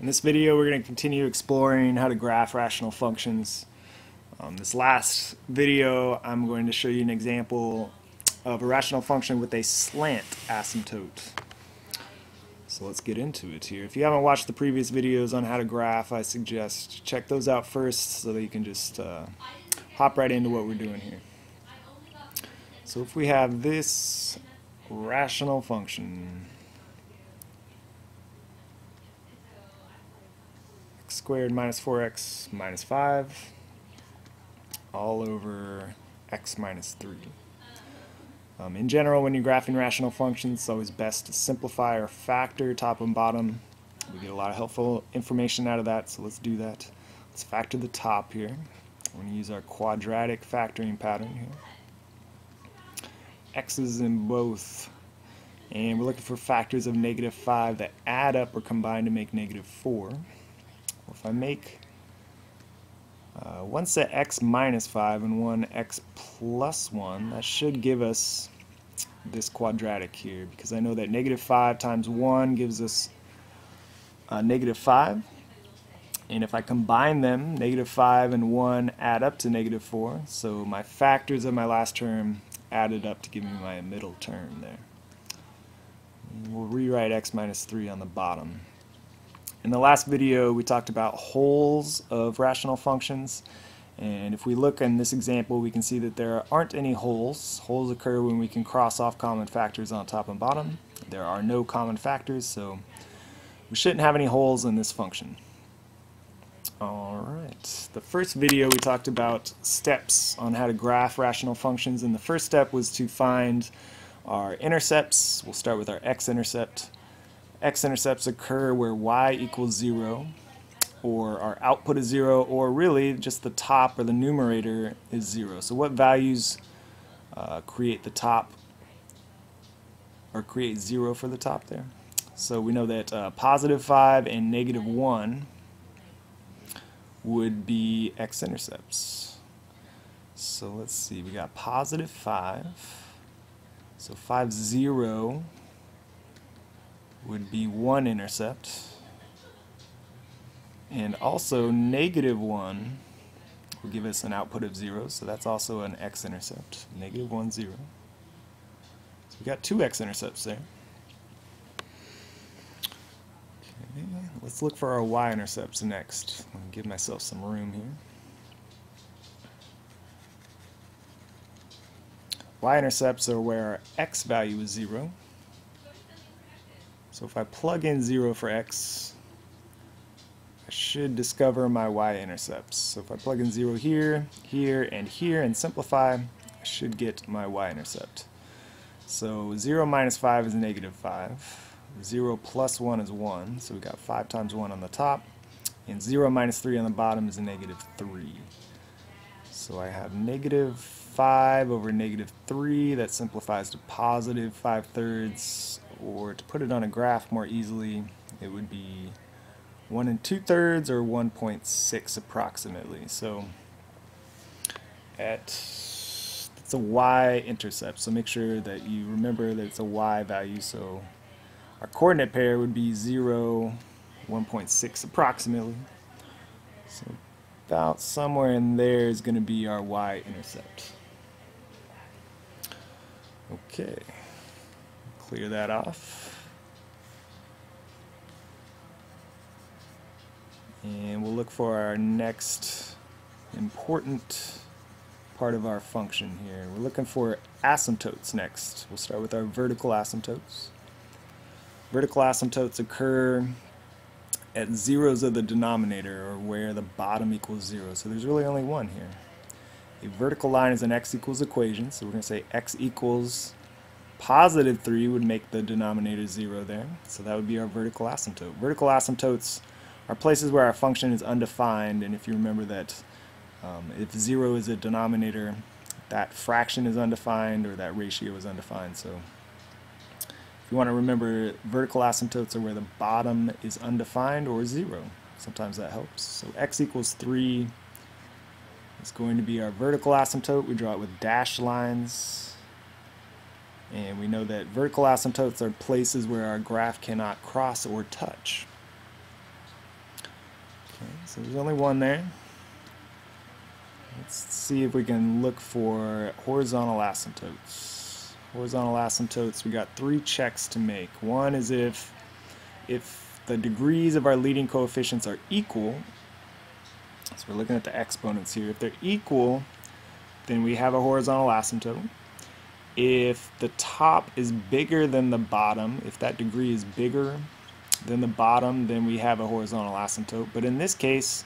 In this video, we're going to continue exploring how to graph rational functions. This last video, I'm going to show you an example of a rational function with a slant asymptote. So let's get into it here. If you haven't watched the previous videos on how to graph, I suggest check those out first so that you can just hop right into what we're doing here. So if we have this rational function, x squared minus 4x minus 5 all over x minus 3. In general, when you're graphing rational functions, it's always best to simplify or factor top and bottom. We get a lot of helpful information out of that, so let's do that. Let's factor the top here. We're going to use our quadratic factoring pattern here. X's in both. And we're looking for factors of -5 that add up or combine to make -4. Well, if I make one set x minus 5 and one x plus 1, that should give us this quadratic here, because I know that -5 times 1 gives us -5, and if I combine them, -5 and 1 add up to -4, so my factors of my last term added up to give me my middle term there. And we'll rewrite x minus 3 on the bottom. In the last video, we talked about wholes of rational functions, and if we look in this example, we can see that there aren't any wholes. Wholes occur when we can cross off common factors on top and bottom. There are no common factors, so we shouldn't have any wholes in this function. Alright, the first video we talked about steps on how to graph rational functions, and the first step was to find our intercepts. We'll start with our x-intercept. X-intercepts occur where y equals 0, or our output is 0, or really just the top or the numerator is 0. So what values create the top, or create 0 for the top there? So we know that +5 and -1 would be x-intercepts. So let's see, we got +5, so 5, 0 would be 1 intercept, and also -1 will give us an output of 0, so that's also an x-intercept, -1, 0. So we got 2 x-intercepts there. Okay, let's look for our y-intercepts next. I'll give myself some room here. Y-intercepts are where our x value is 0. So if I plug in 0 for x, I should discover my y-intercepts. So if I plug in 0 here, here, and here, and simplify, I should get my y-intercept. So 0 minus 5 is -5. 0 plus 1 is 1, so we got 5 times 1 on the top, and 0 minus 3 on the bottom is a -3. So I have -5 over -3, that simplifies to +5/3, or to put it on a graph more easily, it would be 1 2/3 or 1.6 approximately. So it's a y-intercept, so make sure that you remember that it's a y value. So our coordinate pair would be 0, 1.6 approximately. So about somewhere in there is going to be our y-intercept. Okay, clear that off. And we'll look for our next important part of our function here. We're looking for asymptotes next. We'll start with our vertical asymptotes. Vertical asymptotes occur at zeros of the denominator, or where the bottom equals 0. So there's really only one here. A vertical line is an x equals equation, so we're going to say x equals +3 would make the denominator 0 there. So that would be our vertical asymptote. Vertical asymptotes are places where our function is undefined, and if you remember that if 0 is a denominator, that fraction is undefined, or that ratio is undefined. So if you want to remember, vertical asymptotes are where the bottom is undefined or 0. Sometimes that helps. So x equals 3 is going to be our vertical asymptote. We draw it with dashed lines. And we know that vertical asymptotes are places where our graph cannot cross or touch. So there's only one there. Let's see if we can look for horizontal asymptotes. Horizontal asymptotes, we got 3 checks to make. One is if the degrees of our leading coefficients are equal, so we're looking at the exponents here. If they're equal, then we have a horizontal asymptote. If the top is bigger than the bottom, if that degree is bigger than the bottom, then we have a horizontal asymptote. But in this case,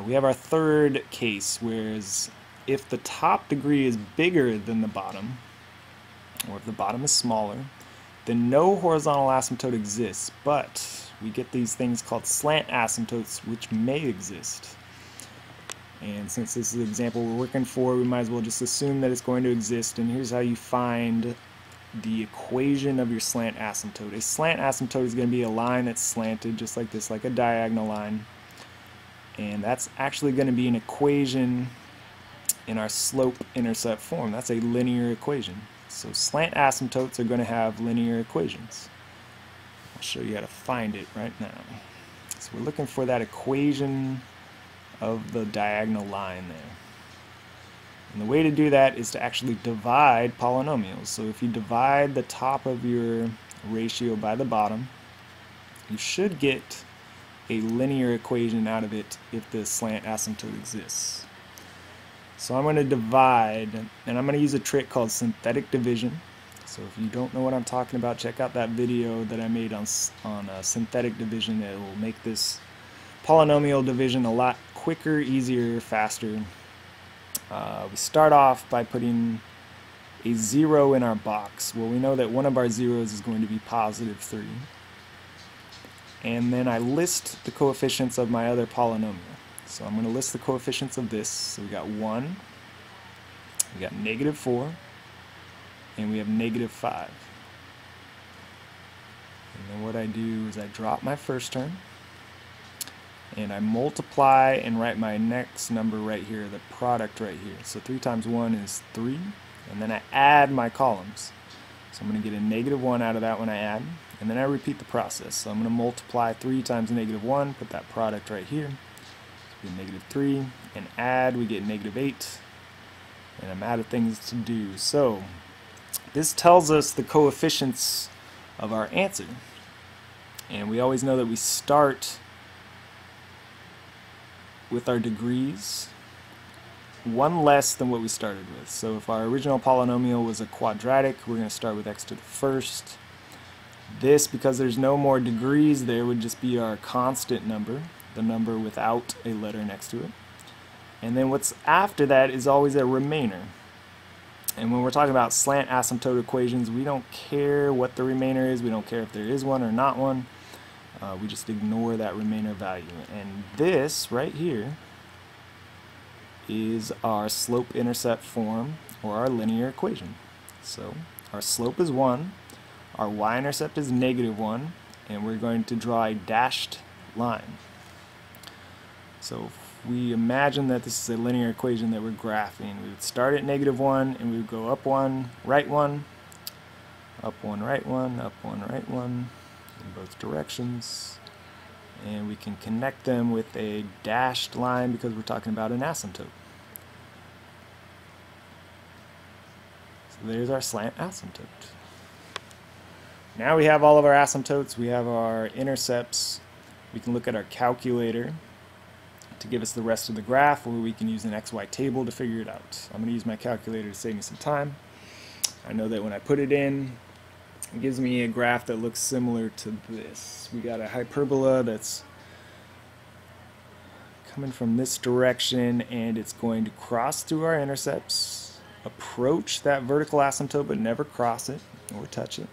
we have our third case, whereas if the top degree is bigger than the bottom, or if the bottom is smaller, then no horizontal asymptote exists, but we get these things called slant asymptotes, which may exist. And since this is the example we're working for, we might as well just assume that it's going to exist, and here's how you find the equation of your slant asymptote. A slant asymptote is going to be a line that's slanted, just like this, like a diagonal line. And that's actually going to be an equation in our slope-intercept form. That's a linear equation. So slant asymptotes are going to have linear equations. I'll show you how to find it right now. So we're looking for that equation of the diagonal line there. And the way to do that is to actually divide polynomials. So if you divide the top of your ratio by the bottom, you should get a linear equation out of it if the slant asymptote exists. So I'm going to divide, and I'm going to use a trick called synthetic division. So if you don't know what I'm talking about, check out that video that I made on synthetic division. It will make this polynomial division a lot quicker, easier, faster. We start off by putting a 0 in our box. Well, we know that one of our zeros is going to be positive 3. And then I list the coefficients of my other polynomial. So I'm going to list the coefficients of this. So we got 1, we got negative 4, and we have negative 5. And then what I do is I drop my first term, and I multiply and write my next number right here, the product right here. So 3 times 1 is 3, and then I add my columns. So I'm going to get a negative 1 out of that when I add, and then I repeat the process. So I'm going to multiply 3 times negative 1, put that product right here, so we get negative 3, and add, we get negative 8, and I'm out of things to do. So this tells us the coefficients of our answer, and we always know that we start with our degrees one less than what we started with. So if our original polynomial was a quadratic, we're going to start with x to the first. This, because there's no more degrees there, would just be our constant number, the number without a letter next to it. And then what's after that is always a remainder. And when we're talking about slant asymptote equations, we don't care what the remainder is, we don't care if there is one or not one. We just ignore that remainder value. And this right here is our slope-intercept form, or our linear equation. So our slope is 1, our y-intercept is negative 1, and we're going to draw a dashed line. So if we imagine that this is a linear equation that we're graphing, we would start at negative 1, and we would go up 1, right 1, up 1, right 1, up 1, right 1, in both directions, and we can connect them with a dashed line because we're talking about an asymptote. So there's our slant asymptote. Now we have all of our asymptotes, we have our intercepts. We can look at our calculator to give us the rest of the graph, or we can use an XY table to figure it out. I'm going to use my calculator to save me some time. I know that when I put it in, it gives me a graph that looks similar to this. We got a hyperbola that's coming from this direction, and it's going to cross through our intercepts, approach that vertical asymptote but never cross it or touch it.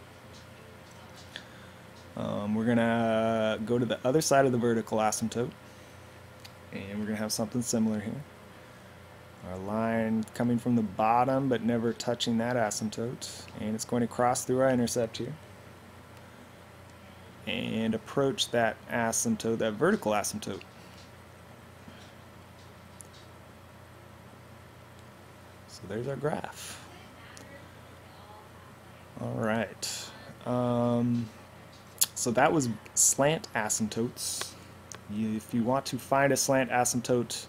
We're going to go to the other side of the vertical asymptote, and we're going to have something similar here. Our line coming from the bottom but never touching that asymptote, and it's going to cross through our intercept here and approach that asymptote, that vertical asymptote. So there's our graph. Alright, so that was slant asymptotes. If you want to find a slant asymptote,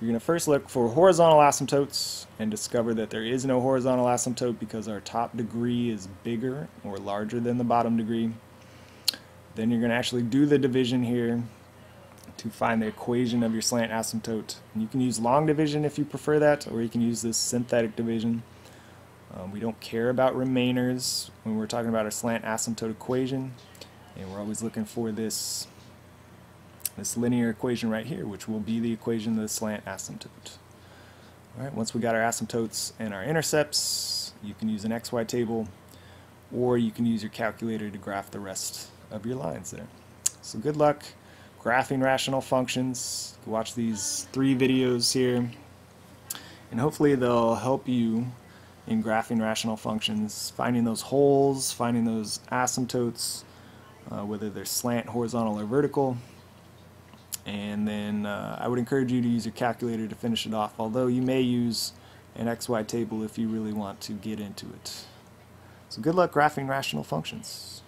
you're going to first look for horizontal asymptotes and discover that there is no horizontal asymptote because our top degree is bigger or larger than the bottom degree. Then you're going to actually do the division here to find the equation of your slant asymptote. And you can use long division if you prefer that, or you can use this synthetic division. We don't care about remainers when we're talking about our slant asymptote equation, and we're always looking for this linear equation right here, which will be the equation of the slant asymptote. Alright, once we got our asymptotes and our intercepts, you can use an XY table, or you can use your calculator to graph the rest of your lines there. So good luck graphing rational functions. Watch these 3 videos here, and hopefully they'll help you in graphing rational functions, finding those holes, finding those asymptotes, whether they're slant, horizontal, or vertical. And then I would encourage you to use your calculator to finish it off, although you may use an XY table if you really want to get into it. So good luck graphing rational functions.